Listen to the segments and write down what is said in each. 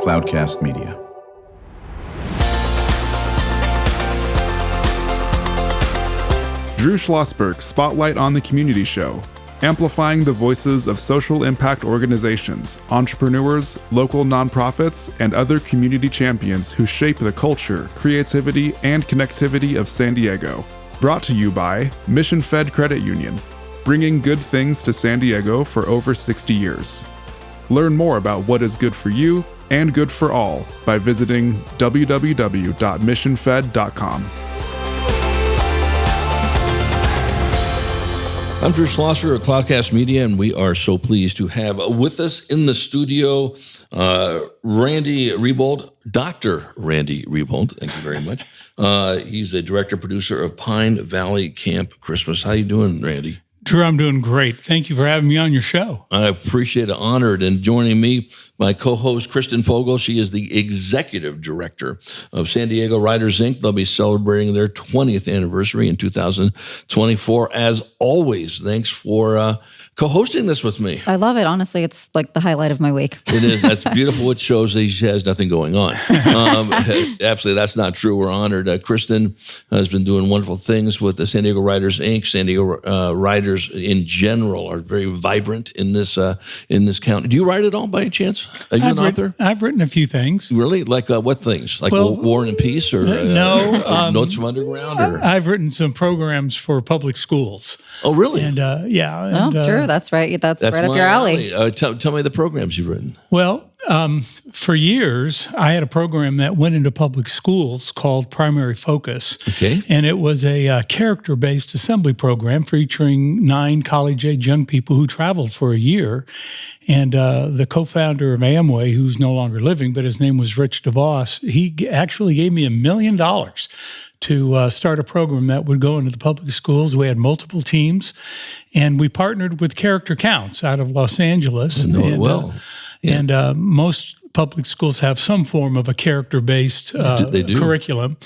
Cloudcast Media. Drew Schlosberg Spotlight on the Community Show, amplifying the voices of social impact organizations, entrepreneurs, local nonprofits, and other community champions who shape the culture, creativity, and connectivity of San Diego. Brought to you by Mission Fed Credit Union, bringing good things to San Diego for over 60 years. Learn more about what is good for you and good for all by visiting www.missionfed.com. I'm Drew Schlosberg of Cloudcast Media, and we are so pleased to have with us in the studio Randy Rebold, Dr. Randy Rebold. Thank you very much. He's a director producer of Pine Valley Camp Christmas. How you doing, Randy? Drew, I'm doing great. Thank you for having me on your show. I appreciate it. Honored. And joining me, my co-host, Kristen Fogel. She is the executive director of San Diego Writers, Inc. They'll be celebrating their 20th anniversary in 2024. As always, thanks for co-hosting this with me. I love it. Honestly, it's like the highlight of my week. It is. That's beautiful. It shows that he has nothing going on. Absolutely, that's not true. We're honored. Kristen has been doing wonderful things with the San Diego Writers, Inc. San Diego writers in general are very vibrant in this county. Do you write at all by any chance? Are you an author? I've written a few things. Really? Like what things? Like War and Peace or no, Notes from Underground? Or? I've written some programs for public schools. Oh, really? And Drew, that's right. That's right up your alley. Tell me the programs you've written. Well, for years, I had a program that went into public schools called Primary Focus. Okay. And it was a character-based assembly program featuring 9 college-age young people who traveled for a year. And the co-founder of Amway, who's no longer living, but his name was Rich DeVos, he actually gave me $1 million to start a program that would go into the public schools. We had multiple teams, and we partnered with Character Counts out of Los Angeles. I know it well. And most public schools have some form of a character-based curriculum.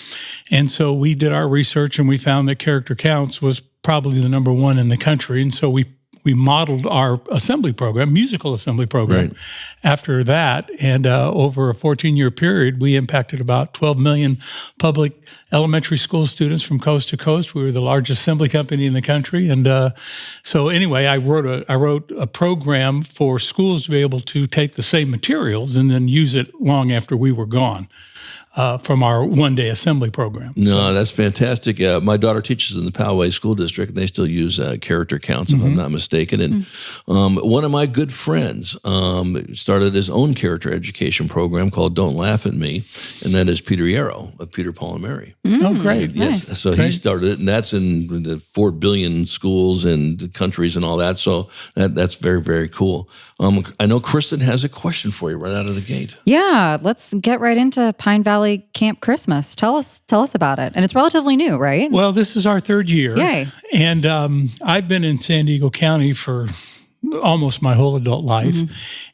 And so we did our research, and we found that Character Counts was probably the number one in the country. And so we modeled our assembly program, musical assembly program, after that. And over a 14-year period, we impacted about 12 million public elementary school students from coast to coast. We were the largest assembly company in the country. And so anyway, I wrote a program for schools to be able to take the same materials and then use it long after we were gone. From our one-day assembly program. No, that's fantastic. My daughter teaches in the Poway School District, and they still use Character Counts, if I'm not mistaken. And one of my good friends started his own character education program called Don't Laugh at Me, and that is Peter Yarrow of Peter, Paul, and Mary. Oh, great. Yes. Nice. So he started it, and that's in the 4 billion schools and countries and all that. So that's very, very cool. I know Kristen has a question for you right out of the gate. Yeah, let's get right into Pine Valley Camp Christmas. Tell us about it. And it's relatively new, right? Well, this is our 3rd year. Yay. And I've been in San Diego County for almost my whole adult life.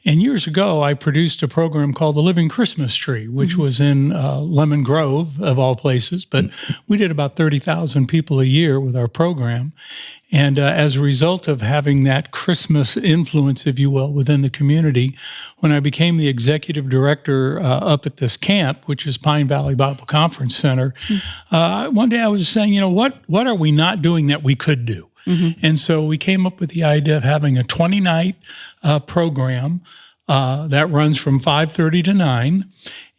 And years ago, I produced a program called The Living Christmas Tree, which was in Lemon Grove, of all places. But we did about 30,000 people a year with our program. And as a result of having that Christmas influence, if you will, within the community, when I became the executive director up at this camp, which is Pine Valley Bible Conference Center, one day I was saying, what are we not doing that we could do? And so we came up with the idea of having a 20-night program that runs from 5:30 to 9.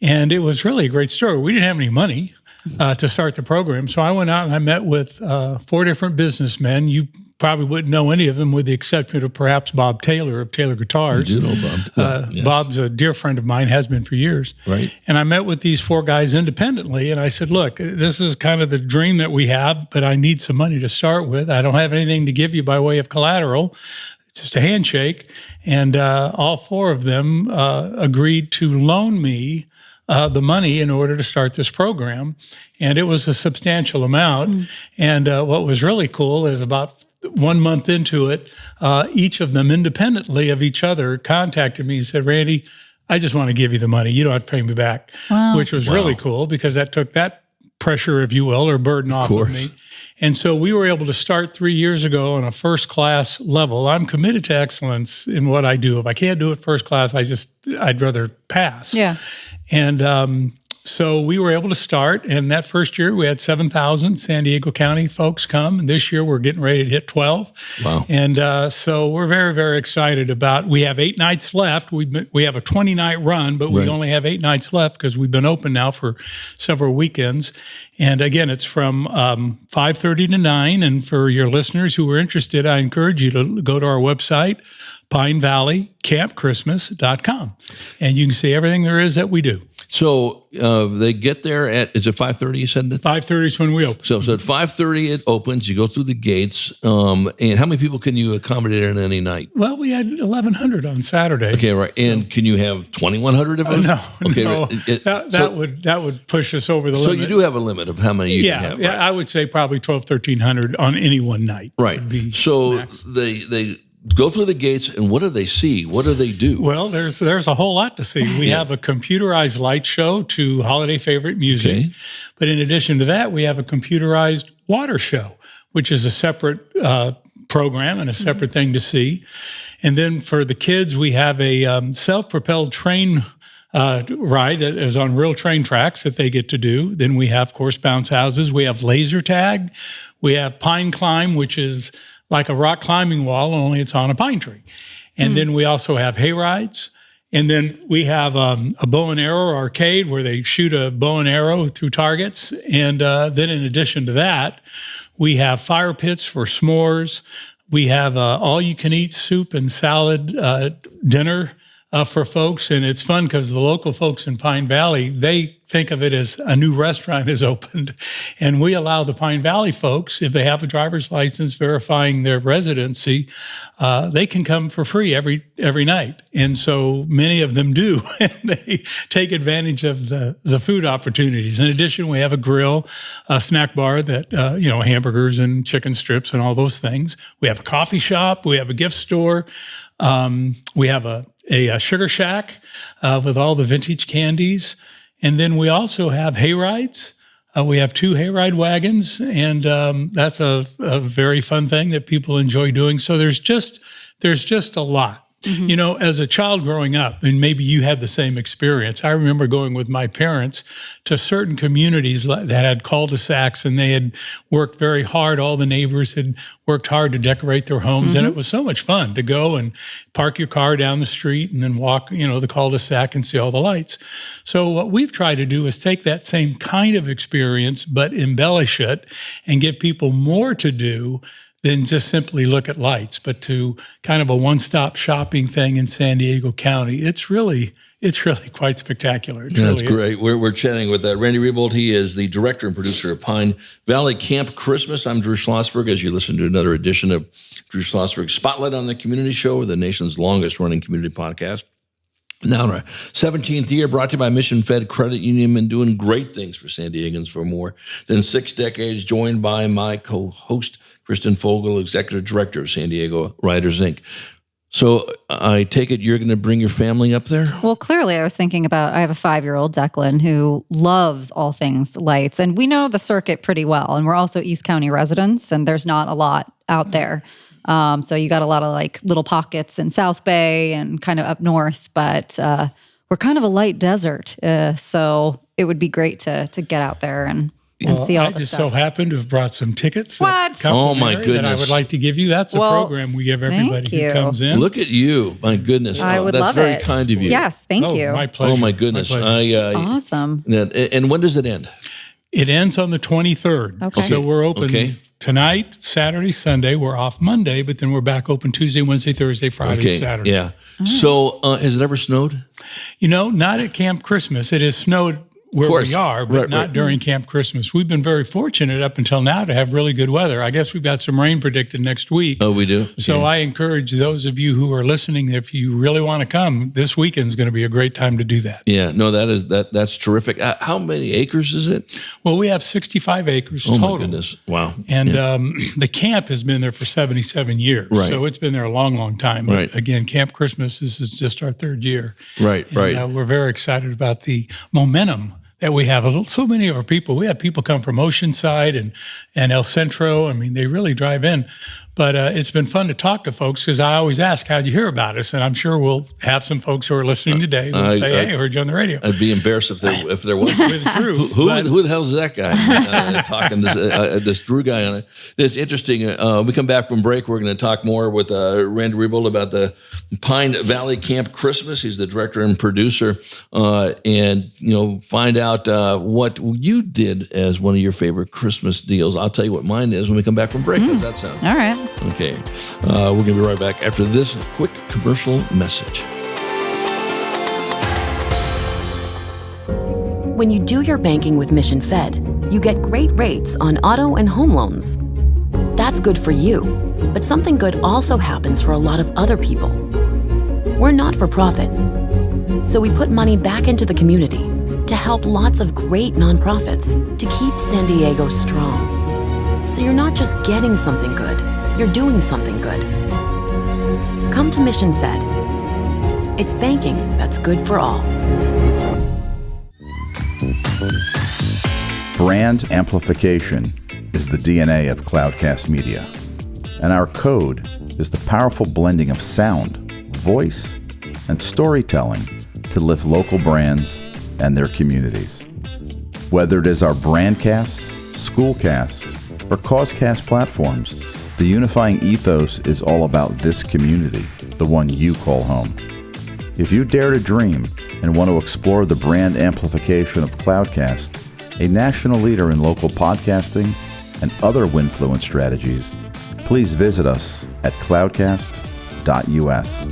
And it was really a great story. We didn't have any money to start the program. So I went out and I met with 4 different businessmen. You probably wouldn't know any of them with the exception of perhaps Bob Taylor of Taylor Guitars. I do know Bob. Yes. Bob's a dear friend of mine, has been for years. Right. And I met with these 4 guys independently, and I said, look, this is kind of the dream that we have, but I need some money to start with. I don't have anything to give you by way of collateral. Just a handshake. And all 4 of them agreed to loan me the money in order to start this program. And it was a substantial amount. And what was really cool is about 1 month into it, each of them independently of each other contacted me and said, Randy, I just want to give you the money. You don't have to pay me back, which was really cool because that took that pressure, if you will, or burden off of me. And so we were able to start 3 years ago on a first class level. I'm committed to excellence in what I do. If I can't do it first class, I'd rather pass. Yeah. And so we were able to start. And that first year we had 7,000 San Diego County folks come. And this year we're getting ready to hit 12. Wow. And so we're very, very excited we have 8 nights left. We have a 20-night run, but we only have 8 nights left because we've been open now for several weekends. And again, it's from 5:30 to 9. And for your listeners who are interested, I encourage you to go to our website, pinevalleycampchristmas.com. And you can see everything there is that we do. So they get there is it 5:30 you said? 5:30 is when we open. So at 5:30 it opens, you go through the gates, and how many people can you accommodate on any night? Well, we had 1,100 on Saturday. Okay, right. And can you have 2,100 of them? No, okay, no. Right. That would push us over the limit. So you do have a limit of how many you can have. Yeah, right? I would say probably 1,300 on any one night. Right. So max. they go through the gates, and what do they see? What do they do? Well, there's a whole lot to see. We have a computerized light show to holiday favorite music. Okay. But in addition to that, we have a computerized water show, which is a separate program and a separate thing to see. And then for the kids, we have a self-propelled train ride that is on real train tracks that they get to do. Then we have, of course, bounce houses. We have laser tag. We have pine climb, which is like a rock climbing wall, only it's on a pine tree. And then we also have hayrides. And then we have a bow and arrow arcade where they shoot a bow and arrow through targets. And then in addition to that, we have fire pits for s'mores. We have all-you-can-eat soup and salad dinner for folks. And it's fun because the local folks in Pine Valley, they think of it as a new restaurant has opened. And we allow the Pine Valley folks, if they have a driver's license verifying their residency, they can come for free every night. And so many of them do. And they take advantage of the food opportunities. In addition, we have a grill, a snack bar that, hamburgers and chicken strips and all those things. We have a coffee shop. We have a gift store. We have a sugar shack with all the vintage candies. And then we also have hayrides. We have 2 hayride wagons, and that's a very fun thing that people enjoy doing. So there's just a lot. You know, as a child growing up, and maybe you had the same experience, I remember going with my parents to certain communities that had cul-de-sacs, and they had worked very hard. All the neighbors had worked hard to decorate their homes, and it was so much fun to go and park your car down the street and then walk, the cul-de-sac and see all the lights. So what we've tried to do is take that same kind of experience, but embellish it and give people more to do than just simply look at lights, but to kind of a one-stop shopping thing in San Diego County. It's really quite spectacular. That's great. We're chatting with Randy Rebold. He is the director and producer of Pine Valley Camp Christmas. I'm Drew Schlosberg, as you listen to another edition of Drew Schlosberg's Spotlight on the Community Show, the nation's longest-running community podcast. Now in our 17th year, brought to you by Mission Fed Credit Union, and doing great things for San Diegans for more than 6 decades, joined by my co-host, Kristen Fogel, Executive Director of San Diego Riders, Inc. So I take it you're going to bring your family up there? Well, clearly I was thinking about, I have a 5-year-old, Declan, who loves all things lights. And we know the circuit pretty well. And we're also East County residents, and there's not a lot out there. So you got a lot of like little pockets in South Bay and kind of up north, but we're kind of a light desert. So it would be great to get out there and see all the stuff. I just so happen to have brought some tickets. What? Oh, my goodness. That I would like to give you. That's a program we give everybody who comes in. Look at you. My goodness. I would love it. That's very kind of you. Yes, thank you. My pleasure. Oh, my goodness. Awesome. And when does it end? It ends on the 23rd. Okay. So we're open tonight, Saturday, Sunday. We're off Monday, but then we're back open Tuesday, Wednesday, Thursday, Friday, Saturday. Yeah. So has it ever snowed? Not at Camp Christmas. It has snowed where we are, but not during Camp Christmas. We've been very fortunate up until now to have really good weather. I guess we've got some rain predicted next week. Oh, we do? So I encourage those of you who are listening, if you really want to come, this weekend is going to be a great time to do that. Yeah, no, that's terrific. How many acres is it? Well, we have 65 acres total. Oh, my goodness. Wow. And the camp has been there for 77 years. Right. So it's been there a long, long time. But again, Camp Christmas, this is just our 3rd year. Right. We're very excited about the momentum that we have. So many of our people, we have people come from Oceanside and El Centro. I mean, they really drive in. But it's been fun to talk to folks because I always ask, how'd you hear about us? And I'm sure we'll have some folks who are listening today who say, hey, I heard you on the radio. I'd be embarrassed if there wasn't. With Drew. Who the hell is that guy talking this Drew guy on it? It's interesting. We come back from break. We're going to talk more with Randy Rebold about the Pine Valley Camp Christmas. He's the director and producer, and find out what you did as one of your favorite Christmas deals. I'll tell you what mine is when we come back from break. How does that sound? All right. Okay. We're going to be right back after this quick commercial message. When you do your banking with Mission Fed, you get great rates on auto and home loans. That's good for you, but something good also happens for a lot of other people. We're not for profit, so we put money back into the community to help lots of great nonprofits to keep San Diego strong. So you're not just getting something good, you're doing something good. Come to Mission Fed. It's banking that's good for all. Brand amplification is the DNA of Cloudcast Media, and our code is the powerful blending of sound, voice, and storytelling to lift local brands and their communities. Whether it is our Brandcast, Schoolcast, or Causecast platforms, the unifying ethos is all about this community, the one you call home. If you dare to dream and want to explore the brand amplification of Cloudcast, a national leader in local podcasting and other Winfluence strategies, please visit us at cloudcast.us.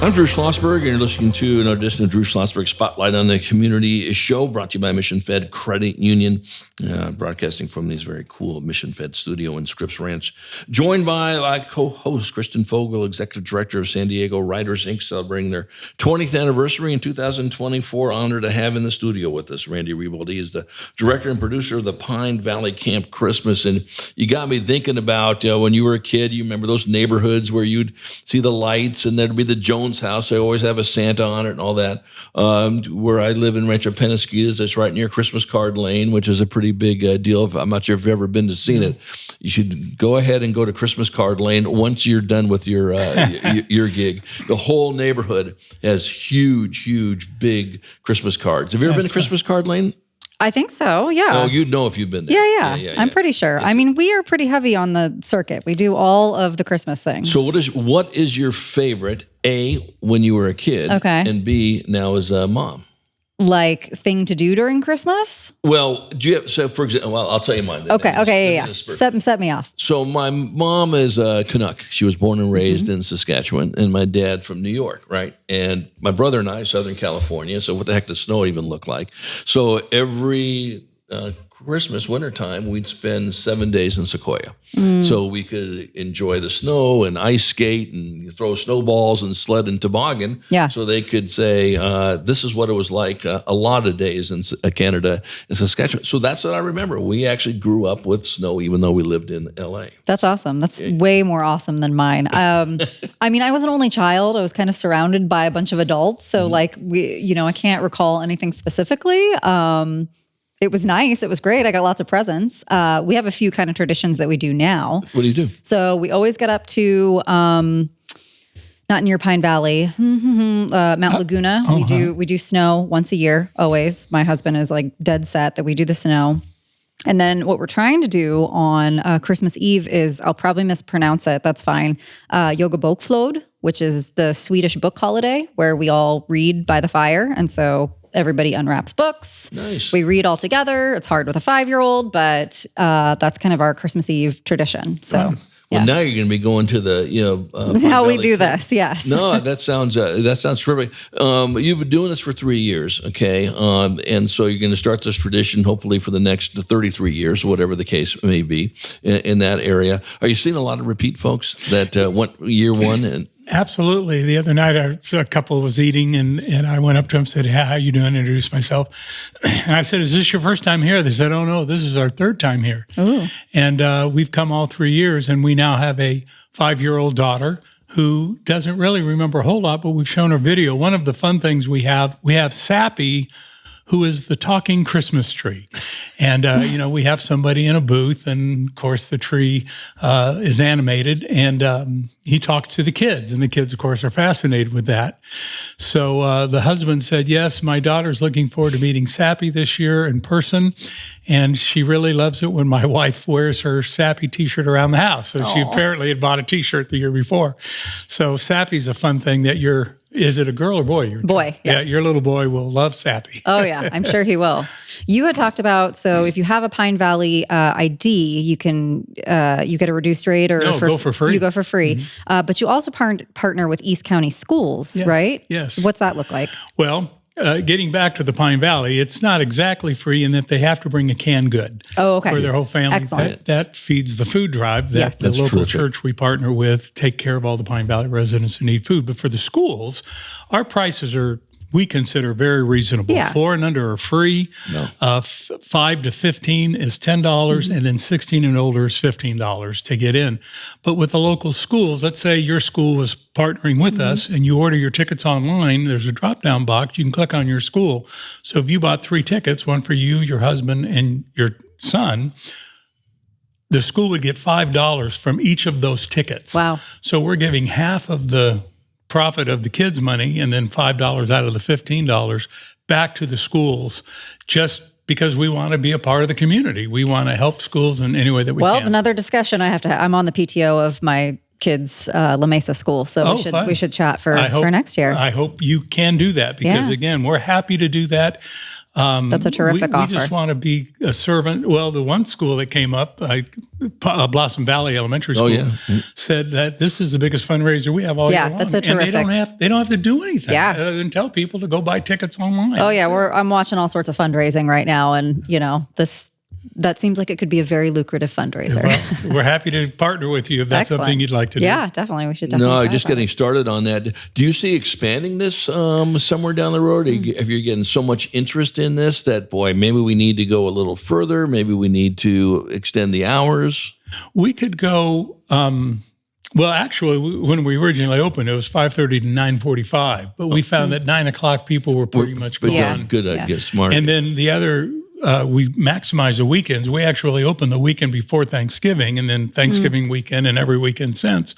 I'm Drew Schlosberg, and you're listening to an edition of Drew Schlosberg Spotlight on the Community Show, brought to you by Mission Fed Credit Union, broadcasting from these very cool Mission Fed studio in Scripps Ranch. Joined by my co-host, Kristen Fogel, Executive Director of San Diego Writers, Inc., celebrating their 20th anniversary in 2024. Honored to have in the studio with us Randy Rebold. He is the director and producer of the Pine Valley Camp Christmas. And you got me thinking about when you were a kid, you remember those neighborhoods where you'd see the lights and there'd be the Jones house. They always have a Santa on it and all that. Where I live in Rancho Penasquitas, it's right near Christmas Card Lane, which is a pretty big deal. I'm not sure if you've ever been to see it. You should go ahead and go to Christmas Card Lane once you're done with your gig. The whole neighborhood has huge, big Christmas cards. Have you ever been to Christmas Card Lane? I think so, yeah. Oh, you'd know if you've been there. Yeah. I'm pretty sure. I mean, we are pretty heavy on the circuit. We do all of the Christmas things. So what is your favorite, A, when you were a kid, and B, now as a mom? Like thing to do during Christmas? Well, do you have, so for example, I'll tell you mine. Okay, Set me off. So my mom is a Canuck. She was born and raised in Saskatchewan, and my dad from New York, right? And my brother and I, Southern California. So what the heck does snow even look like? So every Christmas, wintertime, we'd spend 7 days in Sequoia. So we could enjoy the snow and ice skate and throw snowballs and sled and toboggan. Yeah. So they could say, this is what it was like a lot of days in Canada and Saskatchewan. So that's what I remember. We actually grew up with snow, even though we lived in LA. That's awesome. That's way more awesome than mine. I mean, I was an only child. I was kind of surrounded by a bunch of adults. So like I can't recall anything specifically. It was nice. It was great. I got lots of presents. We have a few kind of traditions that we do now. What do you do? So we always get up to, not near Pine Valley, Mount Laguna. We do snow once a year, always. My husband is like dead set that we do the snow. And then what we're trying to do on Christmas Eve is, I'll probably mispronounce it, that's fine, Yoga Bokflod, which is the Swedish book holiday where we all read by the fire. And so everybody unwraps books. Nice. We read all together. It's hard with a 5-year-old, but that's kind of our Christmas Eve tradition. So, well, now you're going to be going to the how we do this. Yes. No, that sounds terrific. You've been doing this for 3 years, okay, and so you're going to start this tradition hopefully for the next 33 years, whatever the case may be, in that area. Are you seeing a lot of repeat folks that went year one and? Absolutely. The other night, a couple was eating, and I went up to him and said, "Hey, how you doing?" Introduced myself. And I said, "Is this your first time here?" They said, "Oh, no, this is our third time here." Ooh. And we've come all 3 years, and we now have a 5-year-old daughter who doesn't really remember a whole lot, but we've shown her video. One of the fun things we have Sappy, who is the talking Christmas tree. And, we have somebody in a booth, and of course the tree is animated, and he talks to the kids, and the kids, of course, are fascinated with that. So the husband said, yes, my daughter's looking forward to meeting Sappy this year in person, and she really loves it when my wife wears her Sappy t-shirt around the house. So she apparently had bought a t-shirt the year before. So Sappy's a fun thing that is it a girl or boy? Boy, yes. Yeah, your little boy will love Sappy. Oh, yeah, I'm sure he will. You had talked about, so if you have a Pine Valley ID, you can you get a reduced rate or go for free. You go for free. Mm-hmm. But you also partner with East County Schools, right? Yes. What's that look like? Well, getting back to the Pine Valley, it's not exactly free in that they have to bring a canned good for their whole family. Excellent. That feeds the food drive that the local church we partner with take care of all the Pine Valley residents who need food. But for the schools, our prices are, we consider, very reasonable. Yeah. 4 and under are free. No. 5 to 15 is $10, and then 16 and older is $15 to get in. But with the local schools, let's say your school was partnering with us and you order your tickets online, there's a drop-down box. You can click on your school. So if you bought 3 tickets, one for you, your husband, and your son, the school would get $5 from each of those tickets. Wow. So we're giving half of the profit of the kids' money and then $5 out of the $15 back to the schools, just because we want to be a part of the community. We want to help schools in any way that we can. Well, another discussion I have to have. I'm on the PTO of my kids' La Mesa school, so we should chat for next year. I hope you can do that because, again, we're happy to do that. That's a terrific offer. We just want to be a servant. Well, the one school that came up, Blossom Valley Elementary School, said that this is the biggest fundraiser we have all year long. Yeah, that's a terrific. And they don't have to do anything other than tell people to go buy tickets online. Oh yeah, I'm watching all sorts of fundraising right now, and that seems like it could be a very lucrative fundraiser. Well, we're happy to partner with you if that's something you'd like to do. Yeah, definitely. We should definitely. No, just getting started on that. Do you see expanding this somewhere down the road? If you're getting so much interest in this that, boy, maybe we need to go a little further. Maybe we need to extend the hours. We could go. Well, actually, when we originally opened, it was 5:30 to 9:45. But we found that 9 o'clock people were pretty much gone. Good, I guess, smart. And then the other. We maximize the weekends. We actually open the weekend before Thanksgiving and then Thanksgiving weekend and every weekend since.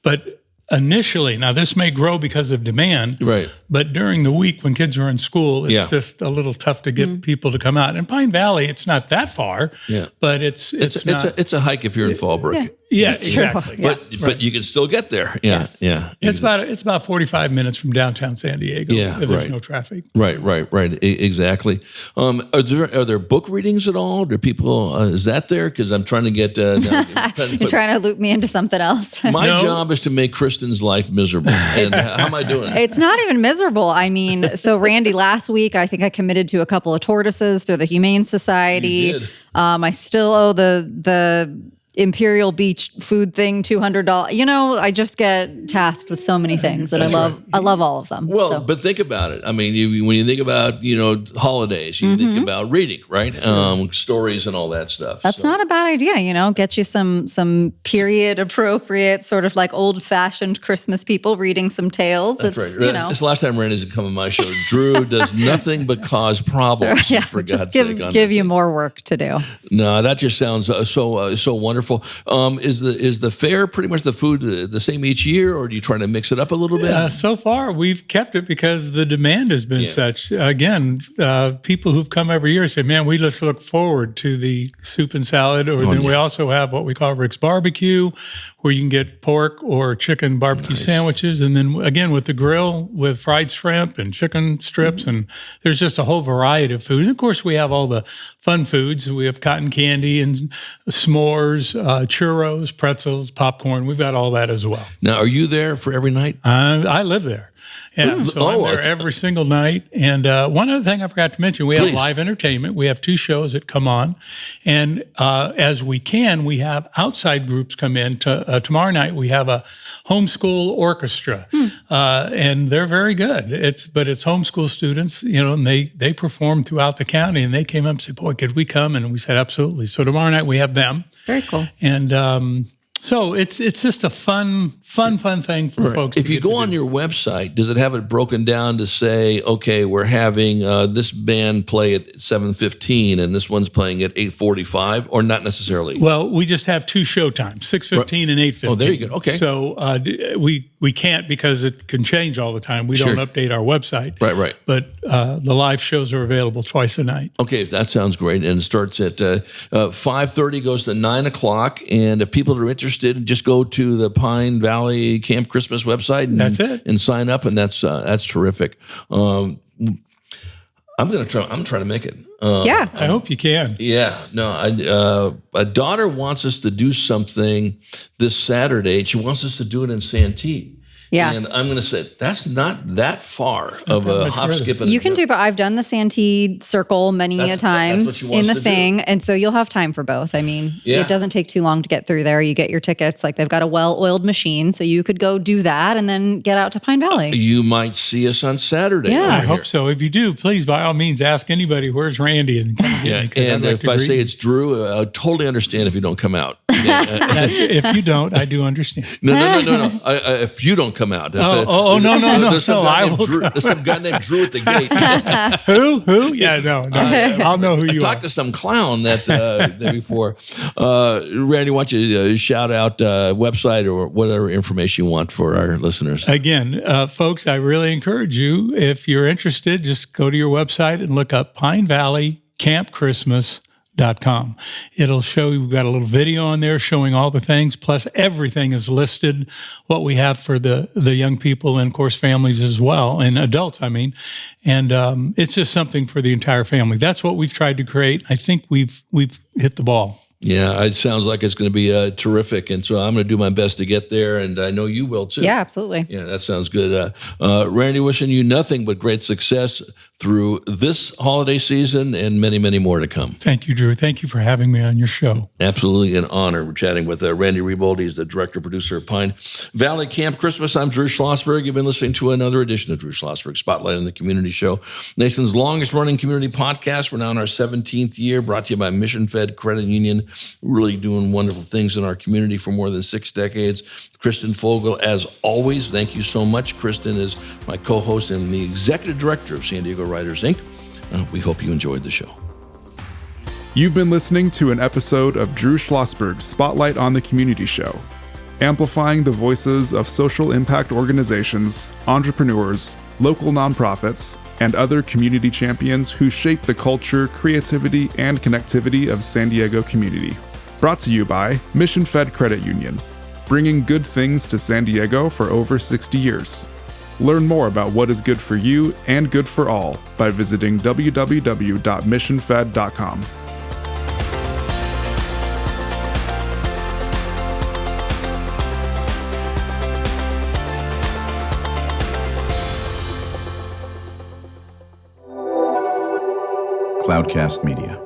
But initially, now this may grow because of demand, right? But during the week when kids are in school, it's just a little tough to get people to come out. In Pine Valley, it's not that far, but it's a hike if you're in Fallbrook. Yeah, exactly. But you can still get there. Yeah, yes. Yeah. It's about 45 minutes from downtown San Diego. If there's no traffic. Right. Exactly. Are there book readings at all? Do people is that there? Because I'm trying to get. You're trying to loop me into something else. My job is to make Kristen's life miserable. And how am I doing? It's not even miserable. I mean, so Randy, last week I think I committed to a couple of tortoises through the Humane Society. You did. I still owe the Imperial Beach food thing $200. I just get tasked with so many things that I love all of them. Well, but think about it. I mean, when you think about holidays, you think about reading, right? Stories and all that stuff. That's not a bad idea. Get you some period appropriate, sort of like old fashioned Christmas people reading some tales. That's right. It's the last time Randy's come on my show. Drew does nothing but cause problems. Yeah, for just God's sake, give you more work to do. No, that just sounds so wonderful. Is the fare pretty much the food the same each year, or do you try to mix it up a little bit? So far, we've kept it because the demand has been such. Again, people who've come every year say, "Man, we just look forward to the soup and salad." Or then we also have what we call Rick's Barbecue, where you can get pork or chicken barbecue sandwiches, and then again with the grill with fried shrimp and chicken strips, and there's just a whole variety of food. And of course, we have all the fun foods. We have cotton candy and s'mores. Churros, pretzels, popcorn. We've got all that as well. Now, are you there for every night? I live there. Yeah, so I'm there every single night. And one other thing I forgot to mention, we have live entertainment. We have 2 shows that come on. And as we have outside groups come in. Tomorrow night, we have a homeschool orchestra. And they're very good. But it's homeschool students, and they perform throughout the county. And they came up and said, boy, could we come? And we said, absolutely. So tomorrow night, we have them. Very cool. And so it's just a fun thing for folks. If you go on your website, does it have it broken down to say, okay, we're having this band play at 7:15 and this one's playing at 8:45, or not necessarily? Well, we just have 2 show times, 6:15 and 8:15. Oh, there you go. Okay. So we can't, because it can change all the time. We don't update our website. Right. But the live shows are available twice a night. Okay, that sounds great. And it starts at 5:30, goes to 9 o'clock. And if people are interested, just go to the Pine Valley Camp Christmas website and sign up, and that's terrific. I'm gonna try. I'm trying to make it. I hope you can. Yeah, no. A daughter wants us to do something this Saturday. She wants us to do it in Santee. Yeah. And I'm going to say that's not that far of a hop, skip, and you can do, but I've done the Santee Circle many a times in the thing. And so you'll have time for both. I mean, it doesn't take too long to get through there. You get your tickets. Like, they've got a well-oiled machine, so you could go do that and then get out to Pine Valley. You might see us on Saturday. Yeah, I hope so. If you do, please, by all means, ask anybody, where's Randy? And come get me, and if I say it's Drew, I totally understand if you don't come out. If you don't, I do understand. No. If you don't come out. No. There's some guy named Drew at the gate. Who? Yeah, no. I'll know who you are. I talked to some clown that before. Randy, why don't you shout out website or whatever information you want for our listeners? Again, folks, I really encourage you, if you're interested, just go to your website and look up Pine Valley Camp Christmas.com. It'll show you, we've got a little video on there showing all the things, plus everything is listed, what we have for the young people and, of course, families as well, and adults, I mean. And it's just something for the entire family. That's what we've tried to create. I think we've hit the ball. Yeah, it sounds like it's going to be terrific, and so I'm going to do my best to get there, and I know you will too. Yeah, absolutely. Yeah, that sounds good. Randy, wishing you nothing but great success through this holiday season and many, many more to come. Thank you, Drew. Thank you for having me on your show. Absolutely an honor. We're chatting with Randy Rebold. He's the director-producer of Pine Valley Camp Christmas. I'm Drew Schlosberg. You've been listening to another edition of Drew Schlosberg Spotlight on the Community Show, nation's longest-running community podcast. We're now in our 17th year, brought to you by Mission Fed Credit Union, really doing wonderful things in our community for more than 6 decades. Kristen Fogel, as always, thank you so much. Kristen is my co-host and the executive director of San Diego Writers, Inc. We hope you enjoyed the show. You've been listening to an episode of Drew Schlosberg's Spotlight on the Community Show, amplifying the voices of social impact organizations, entrepreneurs, local nonprofits, and other community champions who shape the culture, creativity, and connectivity of San Diego community. Brought to you by Mission Fed Credit Union, bringing good things to San Diego for over 60 years. Learn more about what is good for you and good for all by visiting www.missionfed.com. Cloudcast Media.